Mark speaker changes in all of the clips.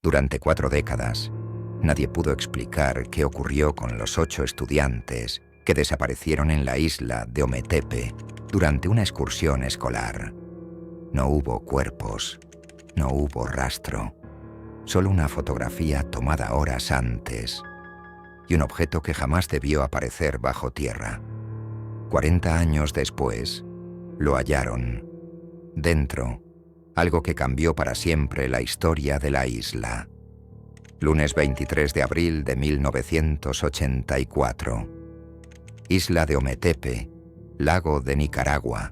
Speaker 1: Durante 4 décadas, nadie pudo explicar qué ocurrió con los 8 estudiantes que desaparecieron en la isla de Ometepe durante una excursión escolar. No hubo cuerpos, no hubo rastro, solo una fotografía tomada horas antes y un objeto que jamás debió aparecer bajo tierra. 40 años después, lo hallaron. Dentro, algo que cambió para siempre la historia de la isla. Lunes 23 de abril de 1984. Isla de Ometepe, lago de Nicaragua.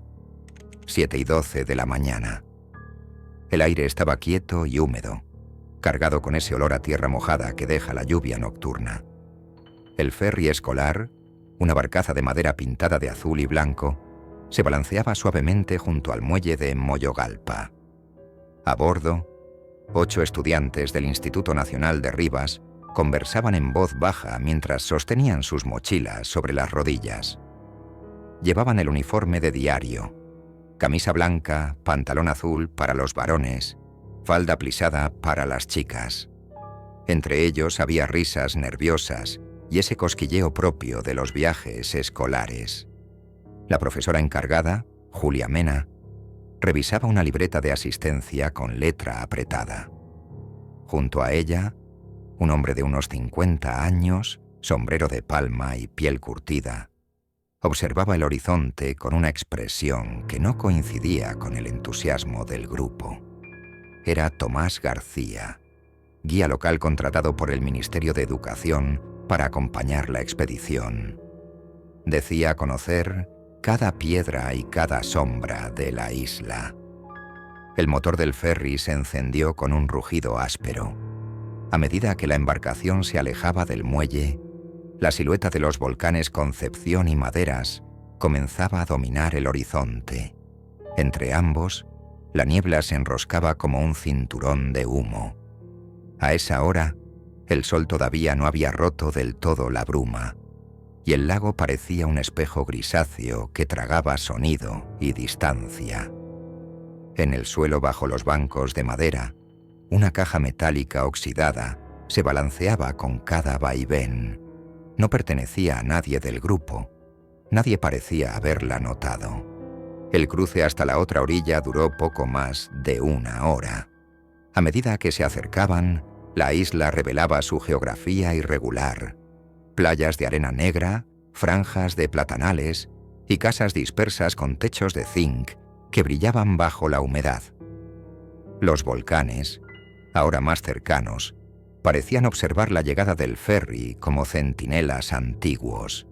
Speaker 1: 7:12 de la mañana. El aire estaba quieto y húmedo, cargado con ese olor a tierra mojada que deja la lluvia nocturna. El ferry escolar, una barcaza de madera pintada de azul y blanco, se balanceaba suavemente junto al muelle de Moyogalpa. A bordo, 8 estudiantes del Instituto Nacional de Rivas conversaban en voz baja mientras sostenían sus mochilas sobre las rodillas. Llevaban el uniforme de diario: camisa blanca, pantalón azul para los varones, falda plisada para las chicas. Entre ellos había risas nerviosas y ese cosquilleo propio de los viajes escolares. La profesora encargada, Julia Mena, revisaba una libreta de asistencia con letra apretada. Junto a ella, un hombre de unos 50 años, sombrero de palma y piel curtida, observaba el horizonte con una expresión que no coincidía con el entusiasmo del grupo. Era Tomás García, guía local contratado por el Ministerio de Educación para acompañar la expedición. Decía conocer cada piedra y cada sombra de la isla. El motor del ferry se encendió con un rugido áspero. A medida que la embarcación se alejaba del muelle, la silueta de los volcanes Concepción y Maderas comenzaba a dominar el horizonte. Entre ambos, la niebla se enroscaba como un cinturón de humo. A esa hora, el sol todavía no había roto del todo la bruma, y el lago parecía un espejo grisáceo que tragaba sonido y distancia. En el suelo bajo los bancos de madera, una caja metálica oxidada se balanceaba con cada vaivén. No pertenecía a nadie del grupo. Nadie parecía haberla notado. El cruce hasta la otra orilla duró poco más de 1 hora. A medida que se acercaban, la isla revelaba su geografía irregular. Playas de arena negra, franjas de platanales y casas dispersas con techos de zinc que brillaban bajo la humedad. Los volcanes, ahora más cercanos, parecían observar la llegada del ferry como centinelas antiguos.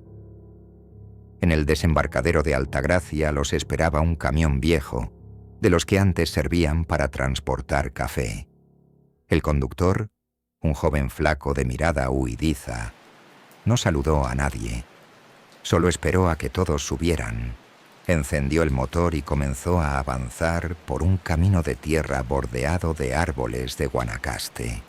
Speaker 1: En el desembarcadero de Altagracia los esperaba un camión viejo, de los que antes servían para transportar café. El conductor, un joven flaco de mirada huidiza, no saludó a nadie. Solo esperó a que todos subieran. Encendió el motor y comenzó a avanzar por un camino de tierra bordeado de árboles de Guanacaste.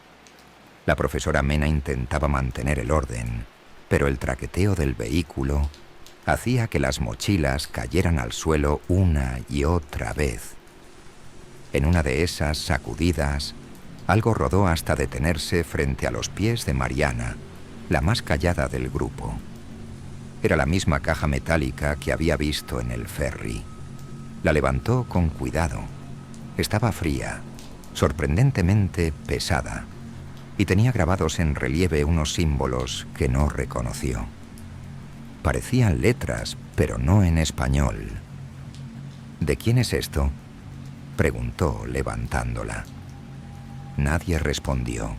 Speaker 1: La profesora Mena intentaba mantener el orden, pero el traqueteo del vehículo hacía que las mochilas cayeran al suelo una y otra vez. En una de esas sacudidas, algo rodó hasta detenerse frente a los pies de Mariana, la más callada del grupo. Era la misma caja metálica que había visto en el ferry. La levantó con cuidado. Estaba fría, sorprendentemente pesada, y tenía grabados en relieve unos símbolos que no reconoció. Parecían letras, pero no en español. ¿De quién es esto?, preguntó levantándola. Nadie respondió.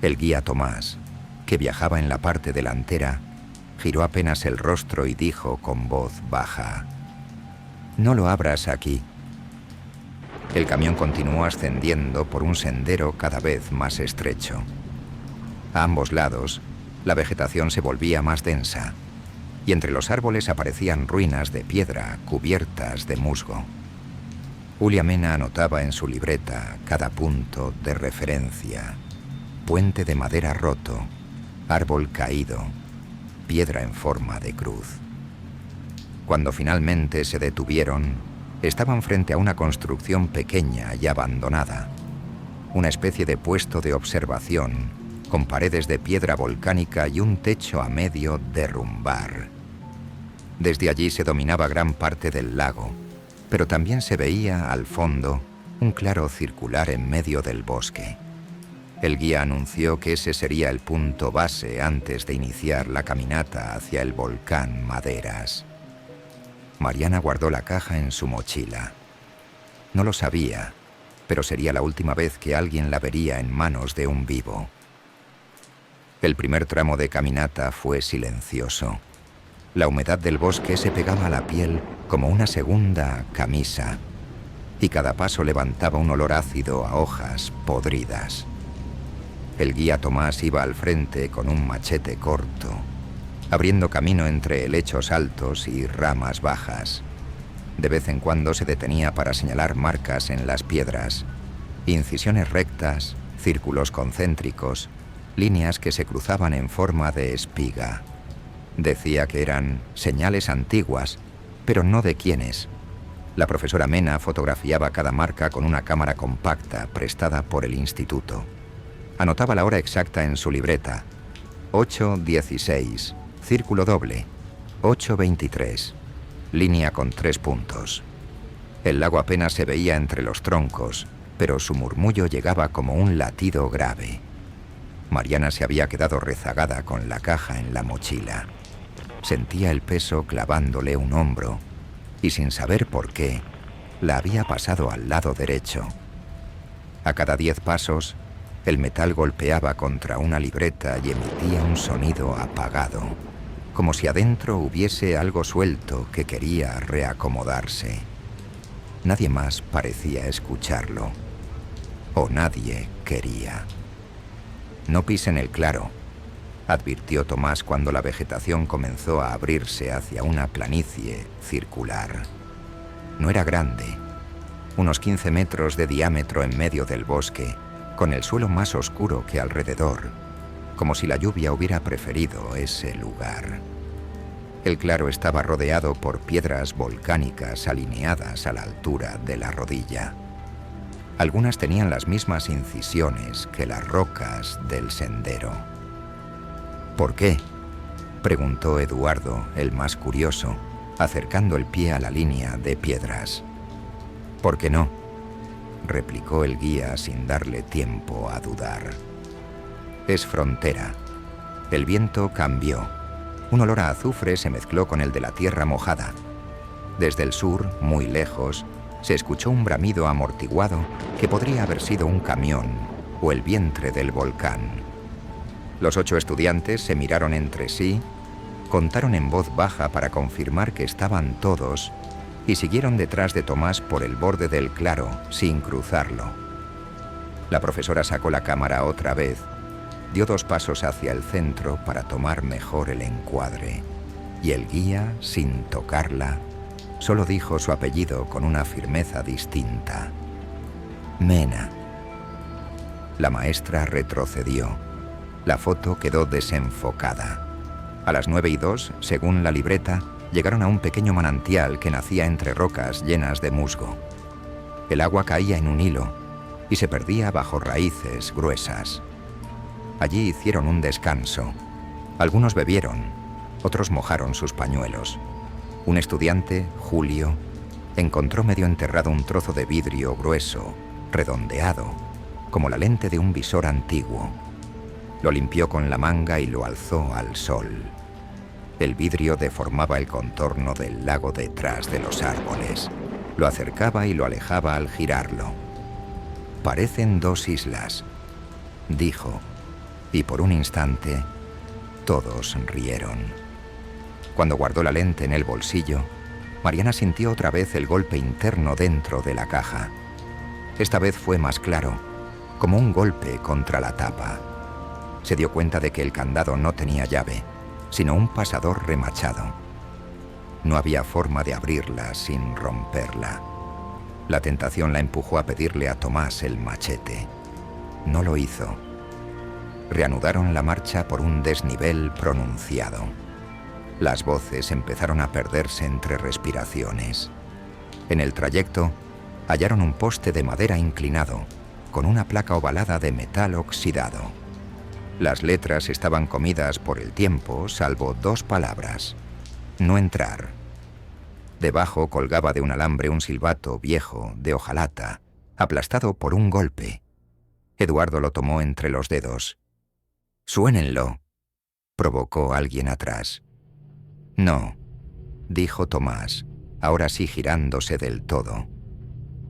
Speaker 1: El guía Tomás, que viajaba en la parte delantera, giró apenas el rostro y dijo con voz baja: «No lo abras aquí». El camión continuó ascendiendo por un sendero cada vez más estrecho. A ambos lados, la vegetación se volvía más densa, y entre los árboles aparecían ruinas de piedra cubiertas de musgo. Julia Mena anotaba en su libreta cada punto de referencia: puente de madera roto, árbol caído, piedra en forma de cruz. Cuando finalmente se detuvieron, estaban frente a una construcción pequeña y abandonada. una especie de puesto de observación, con paredes de piedra volcánica y un techo a medio derrumbar. Desde allí se dominaba gran parte del lago, pero también se veía, al fondo, un claro circular en medio del bosque. El guía anunció que ese sería el punto base antes de iniciar la caminata hacia el volcán Maderas. Mariana guardó la caja en su mochila. No lo sabía, pero sería la última vez que alguien la vería en manos de un vivo. El primer tramo de caminata fue silencioso. La humedad del bosque se pegaba a la piel como una segunda camisa, y cada paso levantaba un olor ácido a hojas podridas. El guía Tomás iba al frente con un machete corto, abriendo camino entre helechos altos y ramas bajas. De vez en cuando se detenía para señalar marcas en las piedras, incisiones rectas, círculos concéntricos, líneas que se cruzaban en forma de espiga. Decía que eran señales antiguas, pero no de quiénes. La profesora Mena fotografiaba cada marca con una cámara compacta prestada por el instituto. Anotaba la hora exacta en su libreta. 8:16, círculo doble, 8:23, línea con 3 puntos. El lago apenas se veía entre los troncos, pero su murmullo llegaba como un latido grave. Mariana se había quedado rezagada con la caja en la mochila. Sentía el peso clavándole un hombro y, sin saber por qué, la había pasado al lado derecho. A cada 10 pasos, el metal golpeaba contra una libreta y emitía un sonido apagado, como si adentro hubiese algo suelto que quería reacomodarse. Nadie más parecía escucharlo, o nadie quería. «No pisen el claro», advirtió Tomás cuando la vegetación comenzó a abrirse hacia una planicie circular. No era grande, unos 15 metros de diámetro en medio del bosque, con el suelo más oscuro que alrededor, como si la lluvia hubiera preferido ese lugar. El claro estaba rodeado por piedras volcánicas alineadas a la altura de la rodilla. Algunas tenían las mismas incisiones que las rocas del sendero. «¿Por qué?», preguntó Eduardo, el más curioso, acercando el pie a la línea de piedras. «¿Por qué no?», replicó el guía sin darle tiempo a dudar. «Es frontera». El viento cambió. Un olor a azufre se mezcló con el de la tierra mojada. Desde el sur, muy lejos, se escuchó un bramido amortiguado que podría haber sido un camión o el vientre del volcán. Los 8 estudiantes se miraron entre sí, contaron en voz baja para confirmar que estaban todos y siguieron detrás de Tomás por el borde del claro, sin cruzarlo. La profesora sacó la cámara otra vez, dio 2 pasos hacia el centro para tomar mejor el encuadre, y el guía, sin tocarla, solo dijo su apellido con una firmeza distinta: «Mena». La maestra retrocedió. La foto quedó desenfocada. A las 9:02, según la libreta, llegaron a un pequeño manantial que nacía entre rocas llenas de musgo. El agua caía en un hilo y se perdía bajo raíces gruesas. Allí hicieron un descanso. Algunos bebieron, otros mojaron sus pañuelos. Un estudiante, Julio, encontró medio enterrado un trozo de vidrio grueso, redondeado, como la lente de un visor antiguo. Lo limpió con la manga y lo alzó al sol. El vidrio deformaba el contorno del lago detrás de los árboles. Lo acercaba y lo alejaba al girarlo. «Parecen 2 islas», dijo, y por un instante todos rieron. Cuando guardó la lente en el bolsillo, Mariana sintió otra vez el golpe interno dentro de la caja. Esta vez fue más claro, como un golpe contra la tapa. Se dio cuenta de que el candado no tenía llave, sino un pasador remachado. No había forma de abrirla sin romperla. La tentación la empujó a pedirle a Tomás el machete. No lo hizo. Reanudaron la marcha por un desnivel pronunciado. Las voces empezaron a perderse entre respiraciones. En el trayecto, hallaron un poste de madera inclinado, con una placa ovalada de metal oxidado. Las letras estaban comidas por el tiempo, salvo 2 palabras: no entrar. Debajo colgaba de un alambre un silbato viejo, de hojalata, aplastado por un golpe. Eduardo lo tomó entre los dedos. «Suénenlo», provocó alguien atrás. «No», dijo Tomás, ahora sí girándose del todo.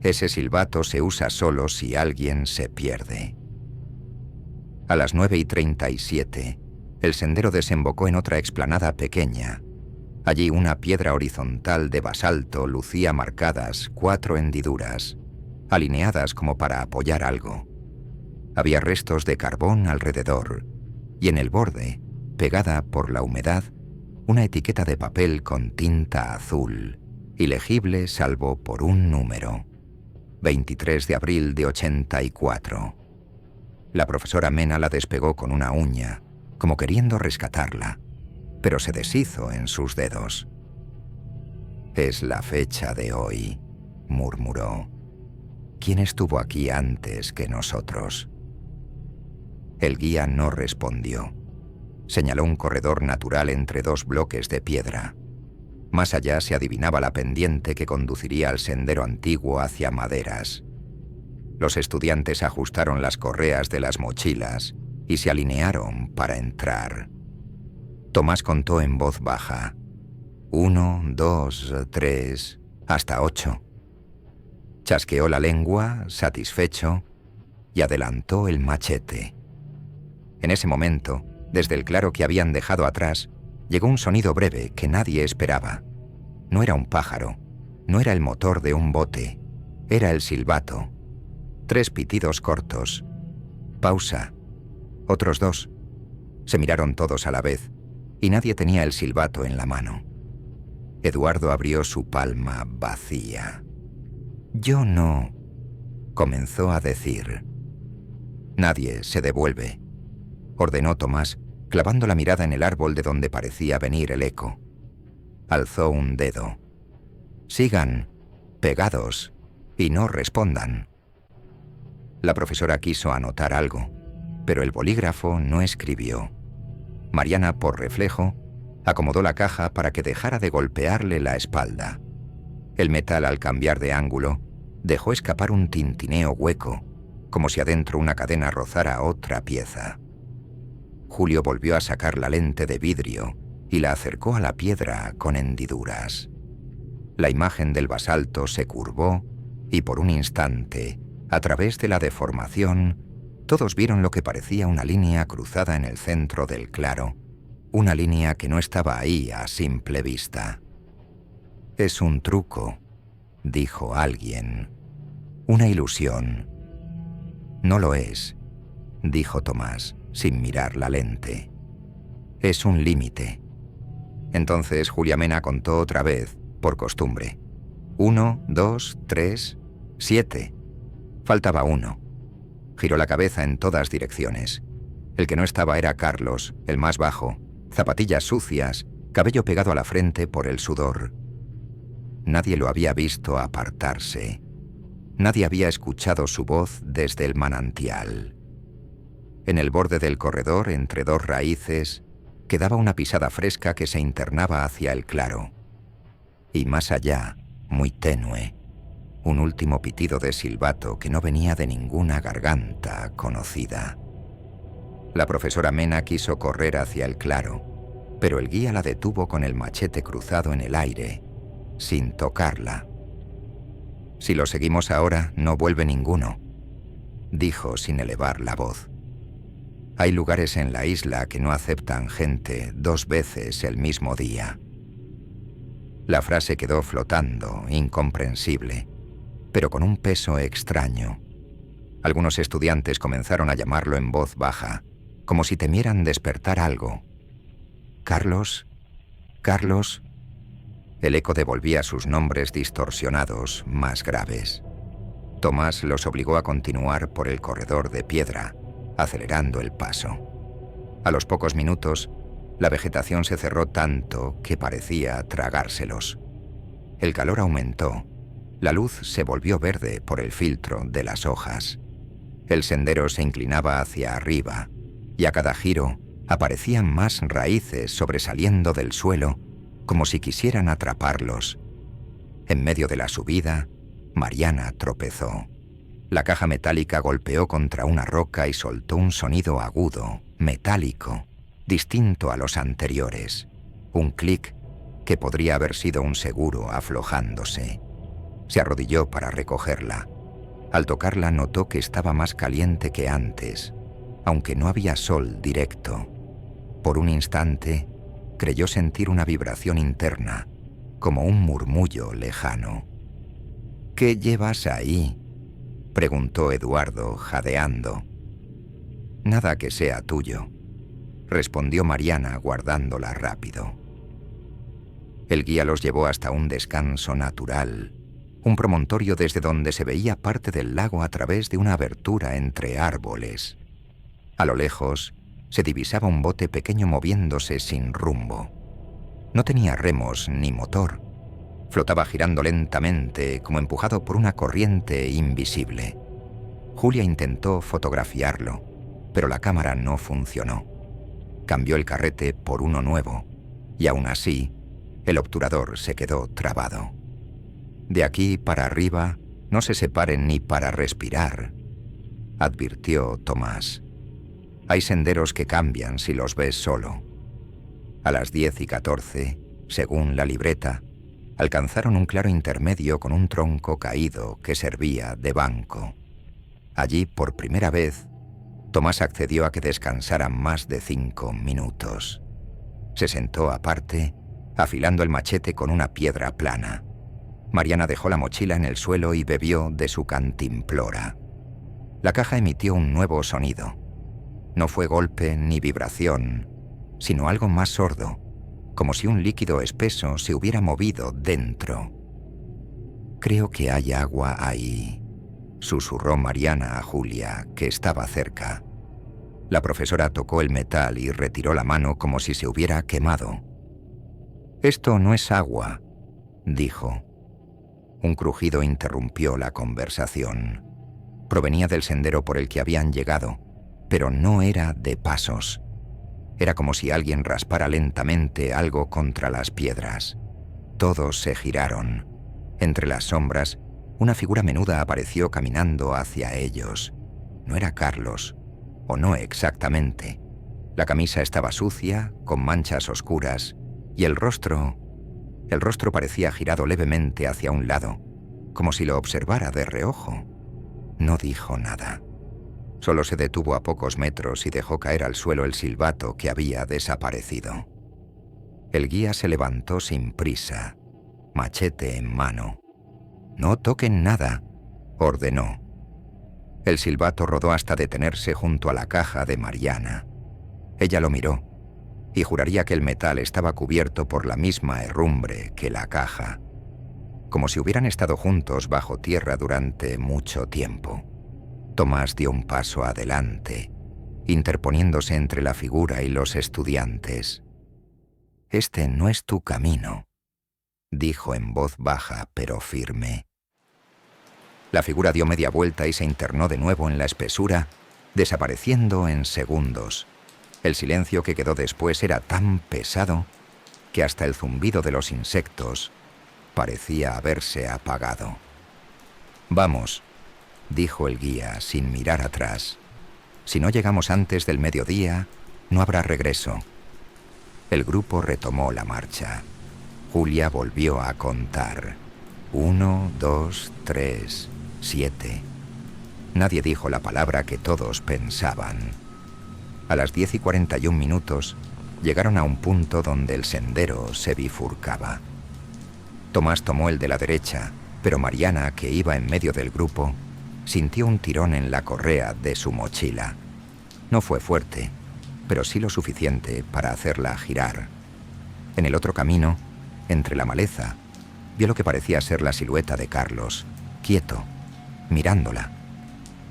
Speaker 1: «Ese silbato se usa solo si alguien se pierde». A las 9:37, el sendero desembocó en otra explanada pequeña. Allí una piedra horizontal de basalto lucía marcadas 4 hendiduras, alineadas como para apoyar algo. Había restos de carbón alrededor, y en el borde, pegada por la humedad, una etiqueta de papel con tinta azul, ilegible salvo por un número: 23 de abril de 84. La profesora Mena la despegó con una uña, como queriendo rescatarla, pero se deshizo en sus dedos. «Es la fecha de hoy», murmuró. «¿Quién estuvo aquí antes que nosotros?» El guía no respondió. Señaló un corredor natural entre 2 bloques de piedra. Más allá se adivinaba la pendiente que conduciría al sendero antiguo hacia Maderas. Los estudiantes ajustaron las correas de las mochilas y se alinearon para entrar. Tomás contó en voz baja: 1, 2, 3, hasta 8. Chasqueó la lengua, satisfecho, y adelantó el machete. En ese momento, desde el claro que habían dejado atrás, llegó un sonido breve que nadie esperaba. No era un pájaro, no era el motor de un bote, era el silbato. 3 pitidos cortos. Pausa. Otros 2. Se miraron todos a la vez, y nadie tenía el silbato en la mano. Eduardo abrió su palma vacía. «Yo no», comenzó a decir. «Nadie se devuelve», ordenó Tomás, clavando la mirada en el árbol de donde parecía venir el eco. Alzó un dedo. «Sigan, pegados, y no respondan». La profesora quiso anotar algo, pero el bolígrafo no escribió. Mariana, por reflejo, acomodó la caja para que dejara de golpearle la espalda. El metal, al cambiar de ángulo, dejó escapar un tintineo hueco, como si adentro una cadena rozara otra pieza. Julio volvió a sacar la lente de vidrio y la acercó a la piedra con hendiduras. La imagen del basalto se curvó y por un instante, a través de la deformación, todos vieron lo que parecía una línea cruzada en el centro del claro, una línea que no estaba ahí a simple vista. «Es un truco», dijo alguien. «Una ilusión». «No lo es», dijo Tomás, sin mirar la lente. «Es un límite». Entonces Julia Mena contó otra vez, por costumbre. 1, 2, 3, 7. Faltaba 1. Giró la cabeza en todas direcciones. El que no estaba era Carlos, el más bajo, zapatillas sucias, cabello pegado a la frente por el sudor. Nadie lo había visto apartarse. Nadie había escuchado su voz desde el manantial. En el borde del corredor, entre 2 raíces, quedaba una pisada fresca que se internaba hacia el claro. Y más allá, muy tenue, un último pitido de silbato que no venía de ninguna garganta conocida. La profesora Mena quiso correr hacia el claro, pero el guía la detuvo con el machete cruzado en el aire, sin tocarla. «Si lo seguimos ahora, no vuelve ninguno», dijo sin elevar la voz. «Hay lugares en la isla que no aceptan gente 2 veces el mismo día». La frase quedó flotando, incomprensible, pero con un peso extraño. Algunos estudiantes comenzaron a llamarlo en voz baja, como si temieran despertar algo. «Carlos, Carlos». El eco devolvía sus nombres distorsionados, más graves. Tomás los obligó a continuar por el corredor de piedra, acelerando el paso. A los pocos minutos, la vegetación se cerró tanto que parecía tragárselos. El calor aumentó. La luz se volvió verde por el filtro de las hojas. El sendero se inclinaba hacia arriba y a cada giro aparecían más raíces sobresaliendo del suelo como si quisieran atraparlos. En medio de la subida, Mariana tropezó. La caja metálica golpeó contra una roca y soltó un sonido agudo, metálico, distinto a los anteriores. Un clic que podría haber sido un seguro aflojándose. Se arrodilló para recogerla. Al tocarla notó que estaba más caliente que antes, aunque no había sol directo. Por un instante, creyó sentir una vibración interna, como un murmullo lejano. «¿Qué llevas ahí?», preguntó Eduardo, jadeando. «Nada que sea tuyo», respondió Mariana, guardándola rápido. El guía los llevó hasta un descanso natural, un promontorio desde donde se veía parte del lago a través de una abertura entre árboles. A lo lejos se divisaba un bote pequeño moviéndose sin rumbo. No tenía remos ni motor. Flotaba girando lentamente, como empujado por una corriente invisible. Julia intentó fotografiarlo, pero la cámara no funcionó. Cambió el carrete por uno nuevo, y aún así, el obturador se quedó trabado. «De aquí para arriba no se separen ni para respirar», advirtió Tomás. «Hay senderos que cambian si los ves solo». A las 10:14, según la libreta, alcanzaron un claro intermedio con un tronco caído que servía de banco. Allí, por primera vez, Tomás accedió a que descansaran más de 5 minutos. Se sentó aparte, afilando el machete con una piedra plana. Mariana dejó la mochila en el suelo y bebió de su cantimplora. La caja emitió un nuevo sonido. No fue golpe ni vibración, sino algo más sordo, como si un líquido espeso se hubiera movido dentro. «Creo que hay agua ahí», susurró Mariana a Julia, que estaba cerca. La profesora tocó el metal y retiró la mano como si se hubiera quemado. «Esto no es agua», dijo. Un crujido interrumpió la conversación. Provenía del sendero por el que habían llegado, pero no era de pasos. Era como si alguien raspara lentamente algo contra las piedras. Todos se giraron. Entre las sombras, una figura menuda apareció caminando hacia ellos. No era Carlos, o no exactamente. La camisa estaba sucia, con manchas oscuras, y el rostro parecía girado levemente hacia un lado, como si lo observara de reojo. No dijo nada. Solo se detuvo a pocos metros y dejó caer al suelo el silbato que había desaparecido. El guía se levantó sin prisa, machete en mano. «No toquen nada», ordenó. El silbato rodó hasta detenerse junto a la caja de Mariana. Ella lo miró, y juraría que el metal estaba cubierto por la misma herrumbre que la caja, como si hubieran estado juntos bajo tierra durante mucho tiempo. Tomás dio un paso adelante, interponiéndose entre la figura y los estudiantes. «Este no es tu camino», dijo en voz baja pero firme. La figura dio media vuelta y se internó de nuevo en la espesura, desapareciendo en segundos. El silencio que quedó después era tan pesado que hasta el zumbido de los insectos parecía haberse apagado. «Vamos», dijo el guía sin mirar atrás. «Si no llegamos antes del mediodía, no habrá regreso». El grupo retomó la marcha. Julia volvió a contar. 1, 2, 3, 7. Nadie dijo la palabra que todos pensaban. A las 10:41 llegaron a un punto donde el sendero se bifurcaba. Tomás tomó el de la derecha, pero Mariana, que iba en medio del grupo, sintió un tirón en la correa de su mochila. No fue fuerte, pero sí lo suficiente para hacerla girar. En el otro camino, entre la maleza, vio lo que parecía ser la silueta de Carlos, quieto, mirándola.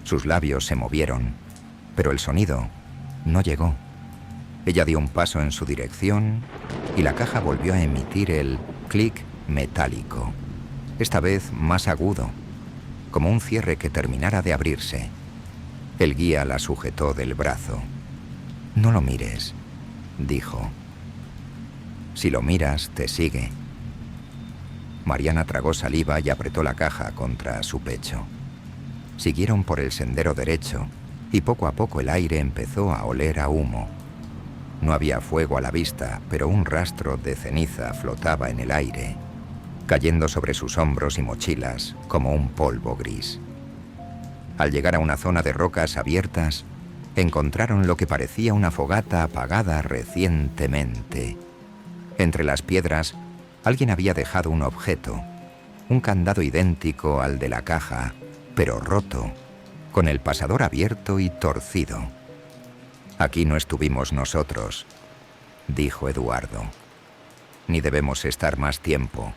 Speaker 1: Sus labios se movieron, pero el sonido no llegó. Ella dio un paso en su dirección y la caja volvió a emitir el clic metálico, esta vez más agudo, como un cierre que terminara de abrirse. El guía la sujetó del brazo. «No lo mires», dijo. «Si lo miras, te sigue». Mariana tragó saliva y apretó la caja contra su pecho. Siguieron por el sendero derecho y poco a poco el aire empezó a oler a humo. No había fuego a la vista, pero un rastro de ceniza flotaba en el aire, cayendo sobre sus hombros y mochilas como un polvo gris. Al llegar a una zona de rocas abiertas, encontraron lo que parecía una fogata apagada recientemente. Entre las piedras, alguien había dejado un objeto, un candado idéntico al de la caja, pero roto, con el pasador abierto y torcido. «Aquí no estuvimos nosotros», dijo Eduardo. «Ni debemos estar más tiempo»,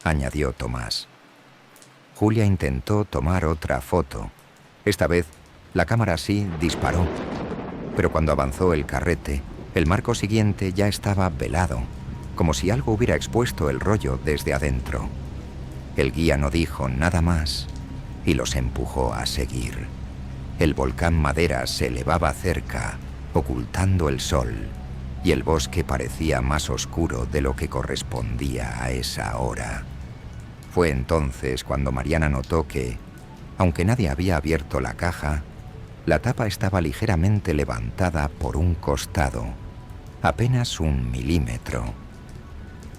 Speaker 1: añadió Tomás. Julia intentó tomar otra foto. Esta vez, la cámara sí disparó, pero cuando avanzó el carrete, el marco siguiente ya estaba velado, como si algo hubiera expuesto el rollo desde adentro. El guía no dijo nada más y los empujó a seguir. El volcán Madera se elevaba cerca, ocultando el sol, y el bosque parecía más oscuro de lo que correspondía a esa hora. Fue entonces cuando Mariana notó que, aunque nadie había abierto la caja, la tapa estaba ligeramente levantada por un costado, apenas 1 milímetro.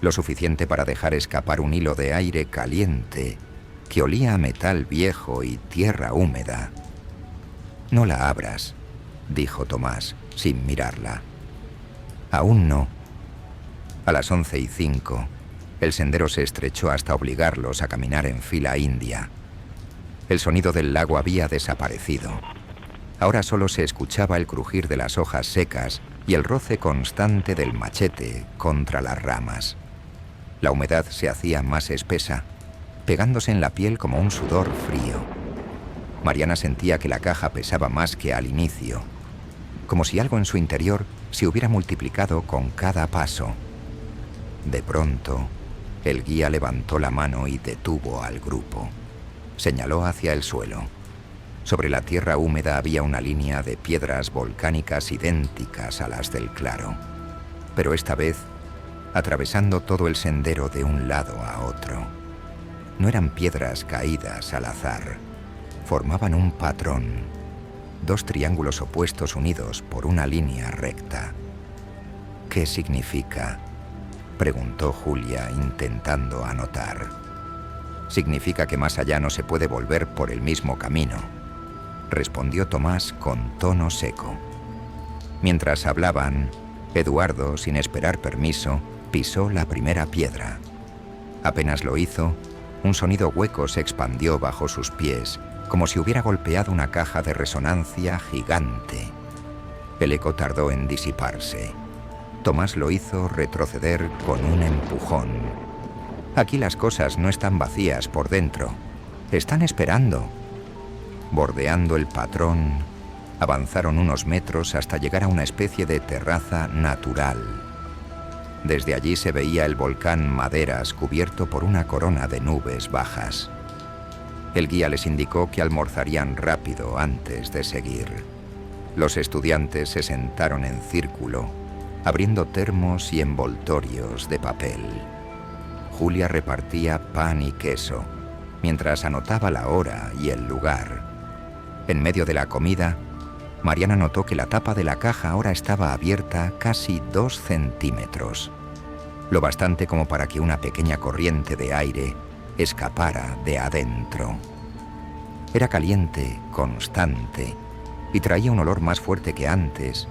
Speaker 1: Lo suficiente para dejar escapar un hilo de aire caliente que olía a metal viejo y tierra húmeda. «No la abras», dijo Tomás, sin mirarla. «Aún no». A las 11:05, el sendero se estrechó hasta obligarlos a caminar en fila india. El sonido del lago había desaparecido. Ahora solo se escuchaba el crujir de las hojas secas y el roce constante del machete contra las ramas. La humedad se hacía más espesa, pegándose en la piel como un sudor frío. Mariana sentía que la caja pesaba más que al inicio, como si algo en su interior se hubiera multiplicado con cada paso. De pronto, el guía levantó la mano y detuvo al grupo. Señaló hacia el suelo. Sobre la tierra húmeda había una línea de piedras volcánicas idénticas a las del claro, pero esta vez atravesando todo el sendero de un lado a otro. No eran piedras caídas al azar, formaban un patrón, 2 triángulos opuestos unidos por una línea recta. «¿Qué significa?», preguntó Julia intentando anotar. «Significa que más allá no se puede volver por el mismo camino», respondió Tomás con tono seco. Mientras hablaban, Eduardo, sin esperar permiso, pisó la primera piedra. Apenas lo hizo, un sonido hueco se expandió bajo sus pies, como si hubiera golpeado una caja de resonancia gigante. El eco tardó en disiparse. Tomás lo hizo retroceder con un empujón. «Aquí las cosas no están vacías por dentro. Están esperando». Bordeando el patrón, avanzaron unos metros hasta llegar a una especie de terraza natural. Desde allí se veía el volcán Maderas cubierto por una corona de nubes bajas. El guía les indicó que almorzarían rápido antes de seguir. Los estudiantes se sentaron en círculo, abriendo termos y envoltorios de papel. Julia repartía pan y queso, mientras anotaba la hora y el lugar. En medio de la comida, Mariana notó que la tapa de la caja ahora estaba abierta casi 2 centímetros, lo bastante como para que una pequeña corriente de aire escapara de adentro. Era caliente, constante, y traía un olor más fuerte que antes,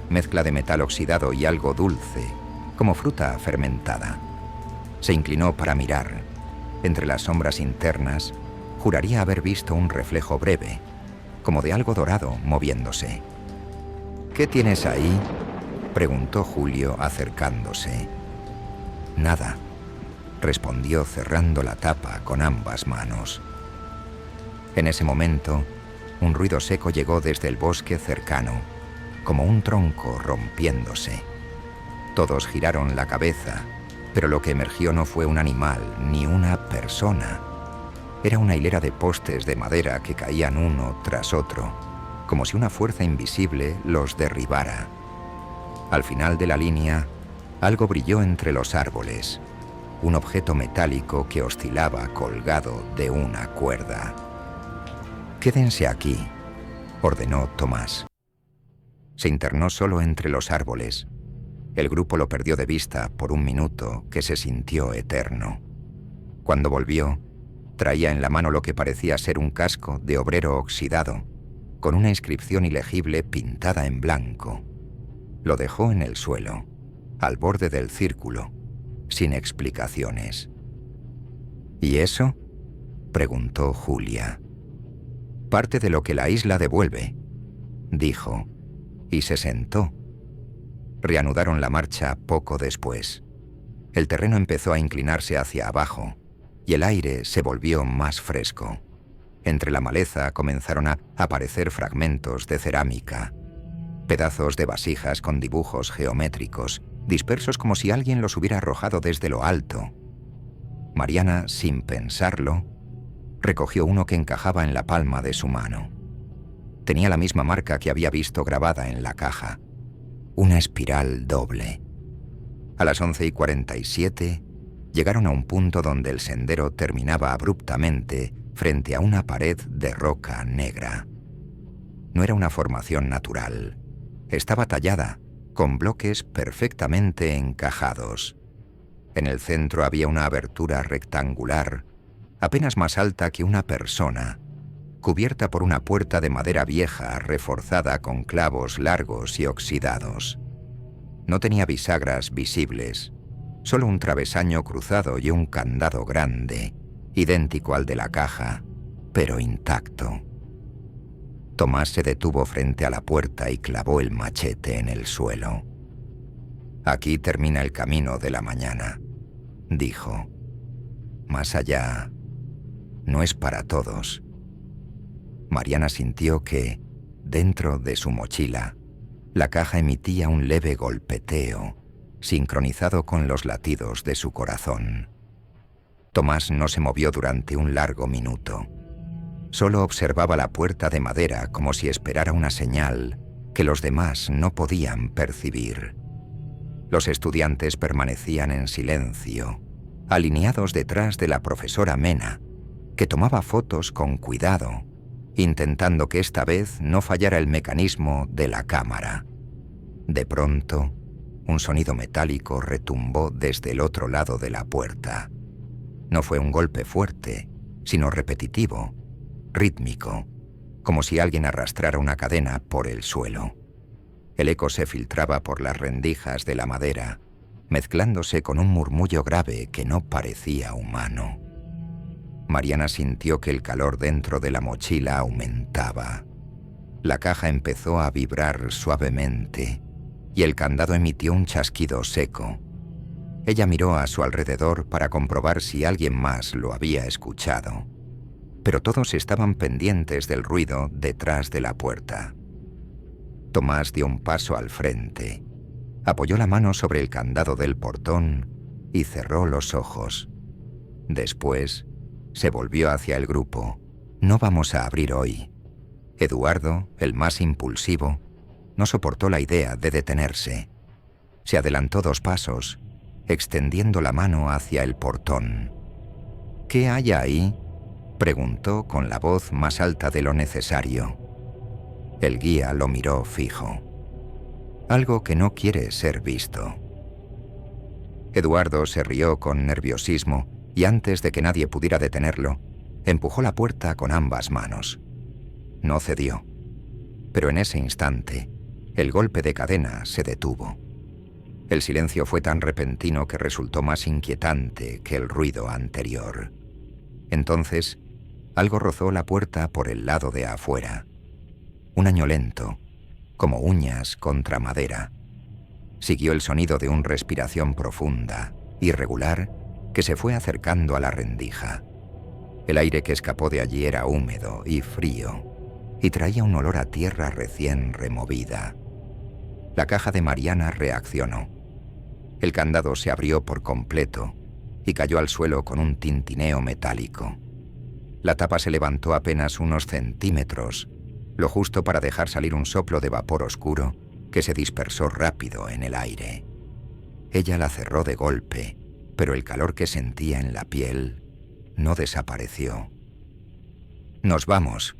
Speaker 1: mezcla de metal oxidado y algo dulce, como fruta fermentada. Se inclinó para mirar. Entre las sombras internas, juraría haber visto un reflejo breve, como de algo dorado moviéndose. «¿Qué tienes ahí?», preguntó Julio acercándose. «Nada», respondió cerrando la tapa con ambas manos. En ese momento, un ruido seco llegó desde el bosque cercano, como un tronco rompiéndose. Todos giraron la cabeza, pero lo que emergió no fue un animal ni una persona. Era una hilera de postes de madera que caían uno tras otro, como si una fuerza invisible los derribara. Al final de la línea, algo brilló entre los árboles, un objeto metálico que oscilaba colgado de una cuerda. «Quédense aquí», ordenó Tomás. Se internó solo entre los árboles. El grupo lo perdió de vista por un minuto que se sintió eterno. Cuando volvió, traía en la mano lo que parecía ser un casco de obrero oxidado, con una inscripción ilegible pintada en blanco. Lo dejó en el suelo, al borde del círculo, sin explicaciones. «¿Y eso?», preguntó Julia. «Parte de lo que la isla devuelve», dijo, y se sentó. Reanudaron la marcha poco después. El terreno empezó a inclinarse hacia abajo y el aire se volvió más fresco. Entre la maleza comenzaron a aparecer fragmentos de cerámica, pedazos de vasijas con dibujos geométricos, dispersos como si alguien los hubiera arrojado desde lo alto. Mariana, sin pensarlo, recogió uno que encajaba en la palma de su mano. Tenía la misma marca que había visto grabada en la caja, una espiral doble. A las 11:47 llegaron a un punto donde el sendero terminaba abruptamente frente a una pared de roca negra. No era una formación natural. Estaba tallada, con bloques perfectamente encajados. En el centro había una abertura rectangular, apenas más alta que una persona, cubierta por una puerta de madera vieja reforzada con clavos largos y oxidados. No tenía bisagras visibles, solo un travesaño cruzado y un candado grande, idéntico al de la caja, pero intacto. Tomás se detuvo frente a la puerta y clavó el machete en el suelo. «Aquí termina el camino de la mañana», dijo. «Más allá no es para todos». Mariana sintió que, dentro de su mochila, la caja emitía un leve golpeteo, sincronizado con los latidos de su corazón. Tomás no se movió durante un largo minuto. Solo observaba la puerta de madera como si esperara una señal que los demás no podían percibir. Los estudiantes permanecían en silencio, alineados detrás de la profesora Mena, que tomaba fotos con cuidado, intentando que esta vez no fallara el mecanismo de la cámara. De pronto, un sonido metálico retumbó desde el otro lado de la puerta. No fue un golpe fuerte, sino repetitivo, rítmico, como si alguien arrastrara una cadena por el suelo. El eco se filtraba por las rendijas de la madera, mezclándose con un murmullo grave que no parecía humano. Mariana sintió que el calor dentro de la mochila aumentaba. La caja empezó a vibrar suavemente y el candado emitió un chasquido seco. Ella miró a su alrededor para comprobar si alguien más lo había escuchado, pero todos estaban pendientes del ruido detrás de la puerta. Tomás dio un paso al frente, apoyó la mano sobre el candado del portón y cerró los ojos. Después, se volvió hacia el grupo. «No vamos a abrir hoy». Eduardo, el más impulsivo, no soportó la idea de detenerse. Se adelantó 2 pasos, extendiendo la mano hacia el portón. «¿Qué hay ahí?», preguntó con la voz más alta de lo necesario. El guía lo miró fijo. «Algo que no quiere ser visto». Eduardo se rió con nerviosismo y antes de que nadie pudiera detenerlo, empujó la puerta con ambas manos. No cedió, pero en ese instante, el golpe de cadena se detuvo. El silencio fue tan repentino que resultó más inquietante que el ruido anterior. Entonces, algo rozó la puerta por el lado de afuera. Un año lento, como uñas contra madera. Siguió el sonido de una respiración profunda, irregular, que se fue acercando a la rendija. El aire que escapó de allí era húmedo y frío, y traía un olor a tierra recién removida. La caja de Mariana reaccionó. El candado se abrió por completo y cayó al suelo con un tintineo metálico. La tapa se levantó apenas unos centímetros lo justo para dejar salir un soplo de vapor oscuro que se dispersó rápido en el aire. Ella la cerró de golpe, pero el calor que sentía en la piel no desapareció. «Nos vamos»,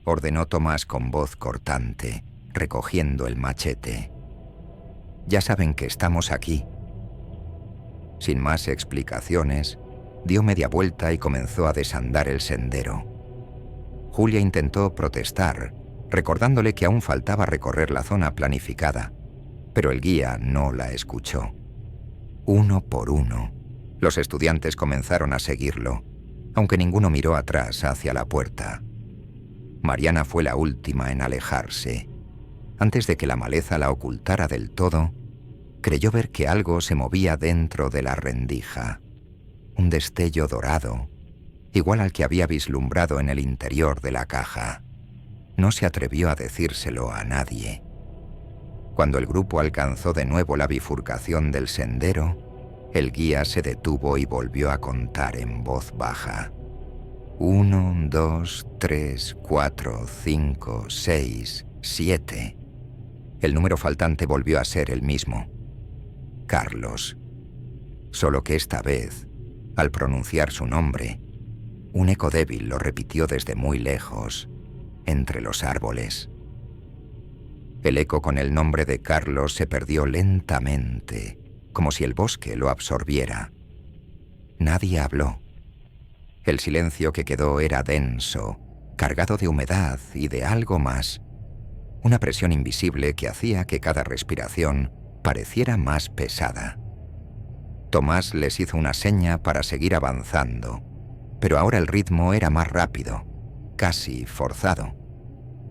Speaker 1: ordenó Tomás con voz cortante, recogiendo el machete. «Ya saben que estamos aquí». Sin más explicaciones, dio media vuelta y comenzó a desandar el sendero. Julia intentó protestar, recordándole que aún faltaba recorrer la zona planificada, pero el guía no la escuchó. Uno por uno, los estudiantes comenzaron a seguirlo, aunque ninguno miró atrás hacia la puerta. Mariana fue la última en alejarse. Antes de que la maleza la ocultara del todo, creyó ver que algo se movía dentro de la rendija. Un destello dorado, igual al que había vislumbrado en el interior de la caja. No se atrevió a decírselo a nadie. Cuando el grupo alcanzó de nuevo la bifurcación del sendero, el guía se detuvo y volvió a contar en voz baja. 1, 2, 3, 4, 5, 6, 7. El número faltante volvió a ser el mismo. Carlos. Solo que esta vez, al pronunciar su nombre, un eco débil lo repitió desde muy lejos, entre los árboles. El eco con el nombre de Carlos se perdió lentamente, como si el bosque lo absorbiera. Nadie habló. El silencio que quedó era denso, cargado de humedad y de algo más. Una presión invisible que hacía que cada respiración pareciera más pesada. Tomás les hizo una seña para seguir avanzando, pero ahora el ritmo era más rápido, casi forzado.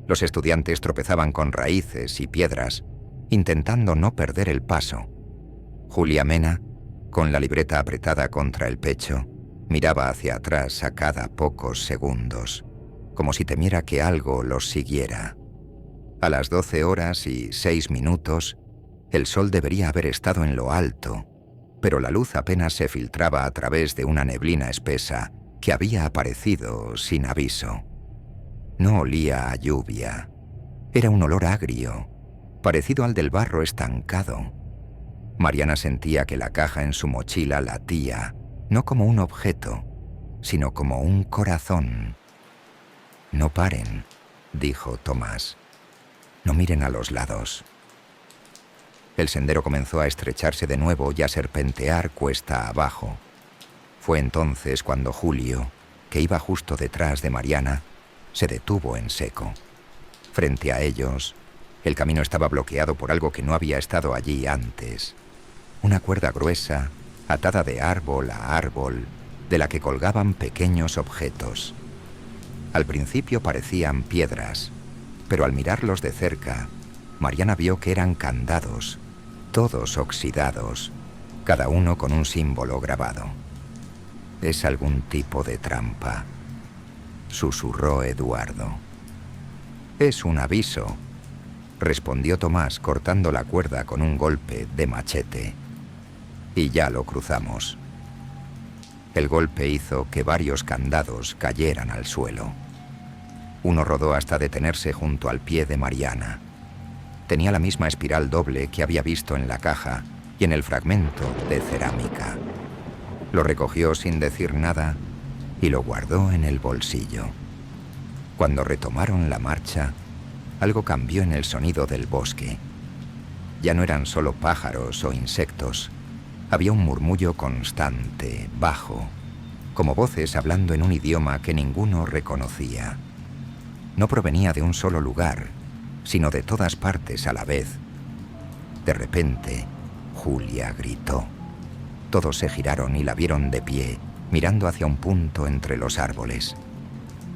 Speaker 1: Los estudiantes tropezaban con raíces y piedras, intentando no perder el paso. Julia Mena, con la libreta apretada contra el pecho, miraba hacia atrás a cada pocos segundos, como si temiera que algo los siguiera. A las 12:06, el sol debería haber estado en lo alto, pero la luz apenas se filtraba a través de una neblina espesa que había aparecido sin aviso. No olía a lluvia. Era un olor agrio, parecido al del barro estancado. Mariana sentía que la caja en su mochila latía, no como un objeto, sino como un corazón. «No paren», dijo Tomás. «No miren a los lados». El sendero comenzó a estrecharse de nuevo y a serpentear cuesta abajo. Fue entonces cuando Julio, que iba justo detrás de Mariana, se detuvo en seco. Frente a ellos, el camino estaba bloqueado por algo que no había estado allí antes. Una cuerda gruesa, atada de árbol a árbol, de la que colgaban pequeños objetos. Al principio parecían piedras, pero al mirarlos de cerca, Mariana vio que eran candados, todos oxidados, cada uno con un símbolo grabado. «Es algún tipo de trampa», susurró Eduardo. «Es un aviso», respondió Tomás cortando la cuerda con un golpe de machete. «Y ya lo cruzamos». El golpe hizo que varios candados cayeran al suelo. Uno rodó hasta detenerse junto al pie de Mariana. Tenía la misma espiral doble que había visto en la caja y en el fragmento de cerámica. Lo recogió sin decir nada y lo guardó en el bolsillo. Cuando retomaron la marcha, algo cambió en el sonido del bosque. Ya no eran solo pájaros o insectos. Había un murmullo constante, bajo, como voces hablando en un idioma que ninguno reconocía. No provenía de un solo lugar, sino de todas partes a la vez. De repente, Julia gritó. Todos se giraron y la vieron de pie, mirando hacia un punto entre los árboles.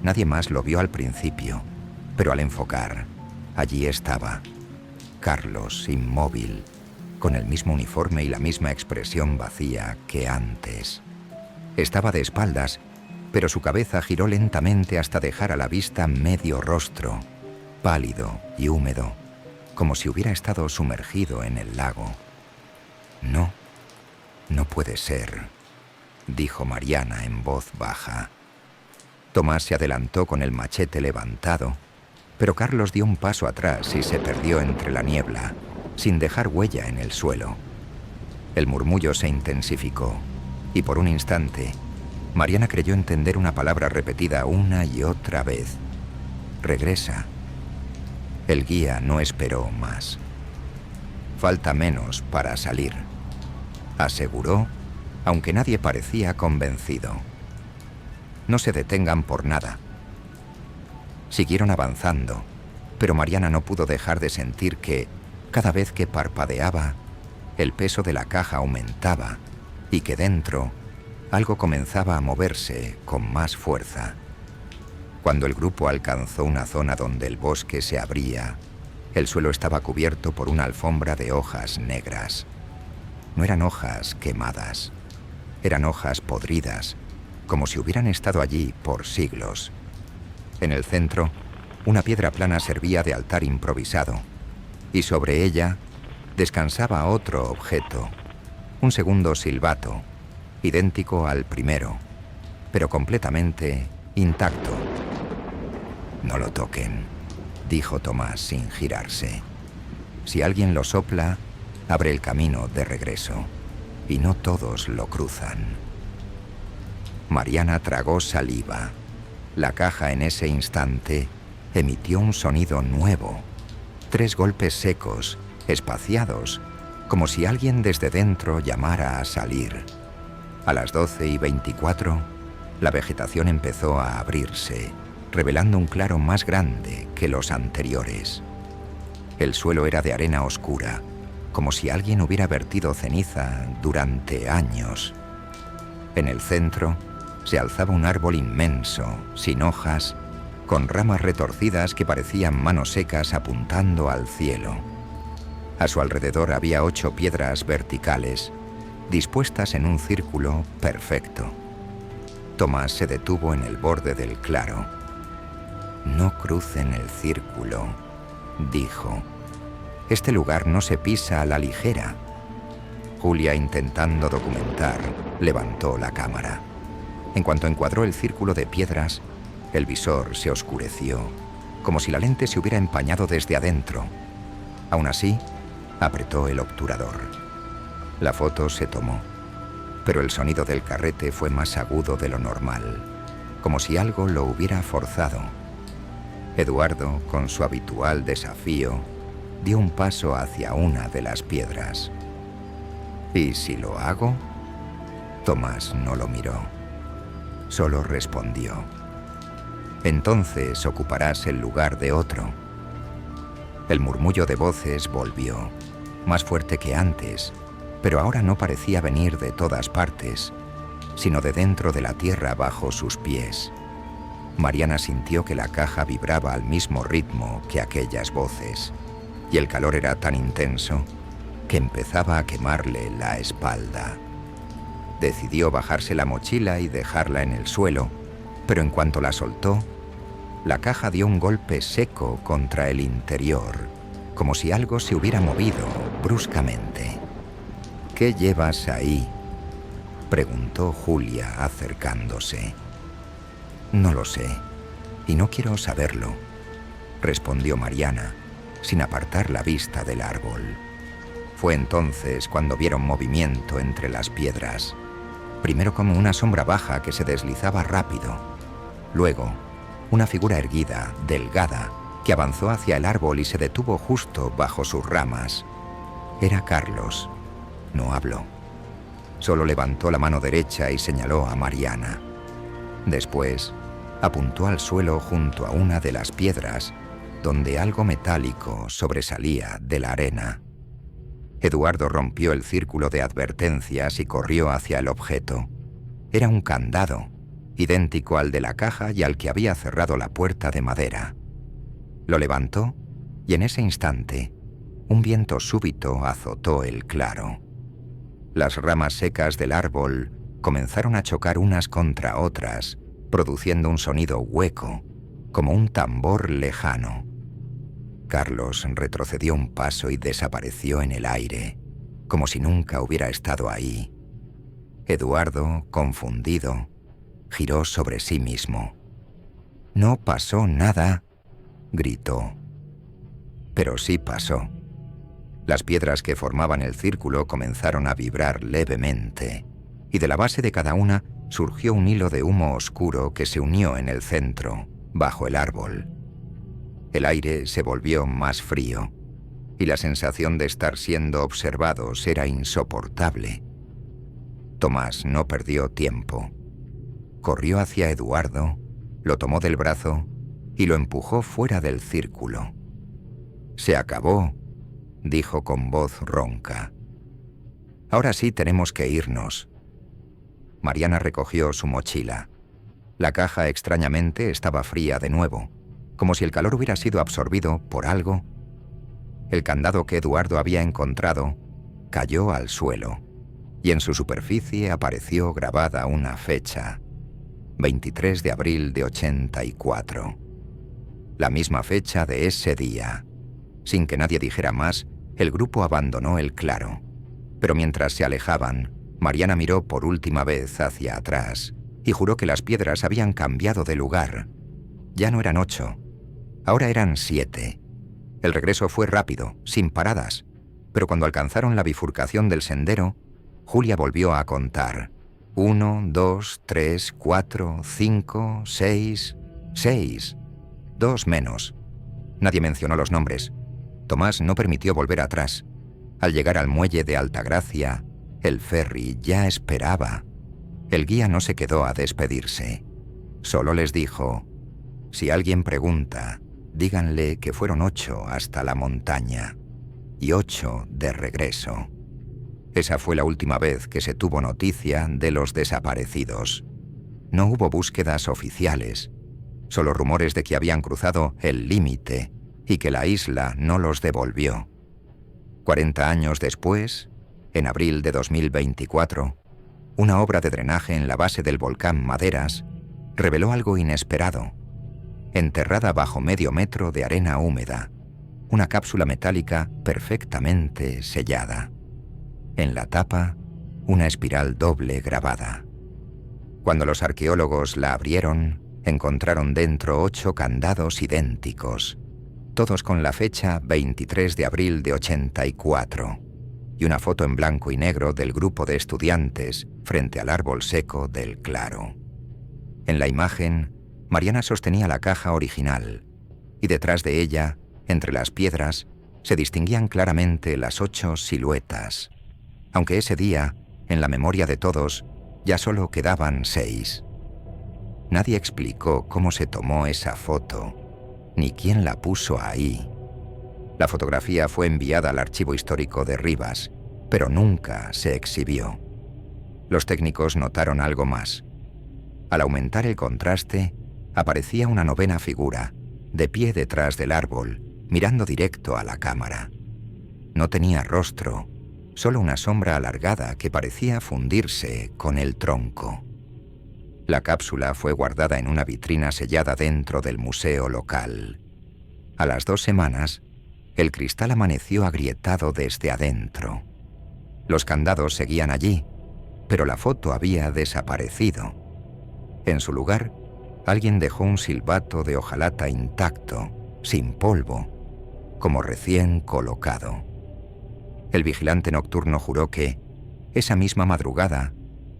Speaker 1: Nadie más lo vio al principio, pero al enfocar, allí estaba, Carlos, inmóvil, con el mismo uniforme y la misma expresión vacía que antes. Estaba de espaldas, pero su cabeza giró lentamente hasta dejar a la vista medio rostro, pálido y húmedo, como si hubiera estado sumergido en el lago. «No, no puede ser», dijo Mariana en voz baja. Tomás se adelantó con el machete levantado Pero Carlos dio un paso atrás y se perdió entre la niebla, sin dejar huella en el suelo. El murmullo se intensificó, y por un instante, Mariana creyó entender una palabra repetida una y otra vez. Regresa. El guía no esperó más. Falta menos para salir, aseguró, aunque nadie parecía convencido. No se detengan por nada. Siguieron avanzando, pero Mariana no pudo dejar de sentir que, cada vez que parpadeaba, el peso de la caja aumentaba y que dentro algo comenzaba a moverse con más fuerza. Cuando el grupo alcanzó una zona donde el bosque se abría, el suelo estaba cubierto por una alfombra de hojas negras. No eran hojas quemadas, eran hojas podridas, como si hubieran estado allí por siglos. En el centro, una piedra plana servía de altar improvisado, y sobre ella descansaba otro objeto, un segundo silbato, idéntico al primero, pero completamente intacto. «No lo toquen», dijo Tomás sin girarse. «Si alguien lo sopla, abre el camino de regreso, y no todos lo cruzan». Mariana tragó saliva. La caja en ese instante emitió un sonido nuevo. 3 golpes secos, espaciados, como si alguien desde dentro llamara a salir. A las 12:24, la vegetación empezó a abrirse, revelando un claro más grande que los anteriores. El suelo era de arena oscura, como si alguien hubiera vertido ceniza durante años. En el centro se alzaba un árbol inmenso, sin hojas, con ramas retorcidas que parecían manos secas apuntando al cielo. A su alrededor había 8 piedras verticales, dispuestas en un círculo perfecto. Tomás se detuvo en el borde del claro. «No crucen el círculo», dijo. «Este lugar no se pisa a la ligera». Julia, intentando documentar, levantó la cámara. En cuanto encuadró el círculo de piedras, el visor se oscureció, como si la lente se hubiera empañado desde adentro. Aún así, apretó el obturador. La foto se tomó, pero el sonido del carrete fue más agudo de lo normal, como si algo lo hubiera forzado. Eduardo, con su habitual desafío, dio un paso hacia una de las piedras. «¿Y si lo hago?» Tomás no lo miró. Solo respondió: «Entonces ocuparás el lugar de otro». El murmullo de voces volvió, más fuerte que antes, pero ahora no parecía venir de todas partes, sino de dentro de la tierra bajo sus pies. Mariana sintió que la caja vibraba al mismo ritmo que aquellas voces, y el calor era tan intenso que empezaba a quemarle la espalda. Decidió bajarse la mochila y dejarla en el suelo, pero en cuanto la soltó, la caja dio un golpe seco contra el interior, como si algo se hubiera movido bruscamente. «¿Qué llevas ahí?», preguntó Julia acercándose. «No lo sé, y no quiero saberlo», respondió Mariana, sin apartar la vista del árbol. Fue entonces cuando vieron movimiento entre las piedras, primero como una sombra baja que se deslizaba rápido, luego una figura erguida, delgada, que avanzó hacia el árbol y se detuvo justo bajo sus ramas. Era Carlos. No habló. Solo levantó la mano derecha y señaló a Mariana. Después, apuntó al suelo junto a una de las piedras, donde algo metálico sobresalía de la arena. Eduardo rompió el círculo de advertencias y corrió hacia el objeto. Era un candado, idéntico al de la caja y al que había cerrado la puerta de madera. Lo levantó y en ese instante, un viento súbito azotó el claro. Las ramas secas del árbol comenzaron a chocar unas contra otras, produciendo un sonido hueco, como un tambor lejano. Carlos retrocedió un paso y desapareció en el aire, como si nunca hubiera estado ahí. Eduardo, confundido, giró sobre sí mismo. «No pasó nada», gritó. Pero sí pasó. Las piedras que formaban el círculo comenzaron a vibrar levemente, y de la base de cada una surgió un hilo de humo oscuro que se unió en el centro, bajo el árbol. El aire se volvió más frío, y la sensación de estar siendo observados era insoportable. Tomás no perdió tiempo. Corrió hacia Eduardo, lo tomó del brazo y lo empujó fuera del círculo. «Se acabó», dijo con voz ronca. «Ahora sí tenemos que irnos». Mariana recogió su mochila. La caja extrañamente estaba fría de nuevo, como si el calor hubiera sido absorbido por algo. El candado que Eduardo había encontrado cayó al suelo, y en su superficie apareció grabada una fecha: 23 de abril de 84. La misma fecha de ese día. Sin que nadie dijera más, el grupo abandonó el claro. Pero mientras se alejaban, Mariana miró por última vez hacia atrás y juró que las piedras habían cambiado de lugar. Ya no eran 8, ahora eran 7. El regreso fue rápido, sin paradas, pero cuando alcanzaron la bifurcación del sendero, Julia volvió a contar. 1, 2, 3, 4, 5, 6... 6. 2 menos. Nadie mencionó los nombres. Tomás no permitió volver atrás. Al llegar al muelle de Altagracia, el ferry ya esperaba. El guía no se quedó a despedirse. Solo les dijo: «Si alguien pregunta, díganle que fueron 8 hasta la montaña y 8 de regreso». Esa fue la última vez que se tuvo noticia de los desaparecidos. No hubo búsquedas oficiales, solo rumores de que habían cruzado el límite y que la isla no los devolvió. 40 años después, en abril de 2024, una obra de drenaje en la base del volcán Maderas reveló algo inesperado. Enterrada bajo medio metro de arena húmeda, una cápsula metálica perfectamente sellada. En la tapa, una espiral doble grabada. Cuando los arqueólogos la abrieron, encontraron dentro 8 candados idénticos, todos con la fecha 23 de abril de 84, y una foto en blanco y negro del grupo de estudiantes frente al árbol seco del claro. En la imagen, Mariana sostenía la caja original, y detrás de ella, entre las piedras, se distinguían claramente las 8 siluetas, aunque ese día, en la memoria de todos, ya solo quedaban 6. Nadie explicó cómo se tomó esa foto, ni quién la puso ahí. La fotografía fue enviada al archivo histórico de Rivas, pero nunca se exhibió. Los técnicos notaron algo más. Al aumentar el contraste, aparecía una novena figura, de pie detrás del árbol, mirando directo a la cámara. No tenía rostro, solo una sombra alargada que parecía fundirse con el tronco. La cápsula fue guardada en una vitrina sellada dentro del museo local. A las 2 semanas, el cristal amaneció agrietado desde adentro. Los candados seguían allí, pero la foto había desaparecido. En su lugar, alguien dejó un silbato de hojalata intacto, sin polvo, como recién colocado. El vigilante nocturno juró que, esa misma madrugada,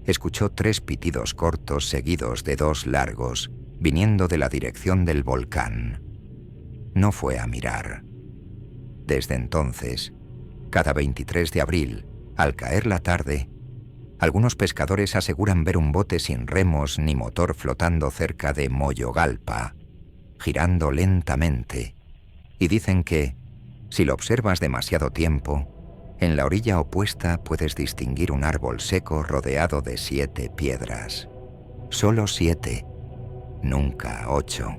Speaker 1: escuchó 3 pitidos cortos seguidos de 2 largos, viniendo de la dirección del volcán. No fue a mirar. Desde entonces, cada 23 de abril, al caer la tarde, algunos pescadores aseguran ver un bote sin remos ni motor flotando cerca de Moyogalpa, girando lentamente, y dicen que, si lo observas demasiado tiempo, en la orilla opuesta puedes distinguir un árbol seco rodeado de 7 piedras. Solo 7, nunca 8.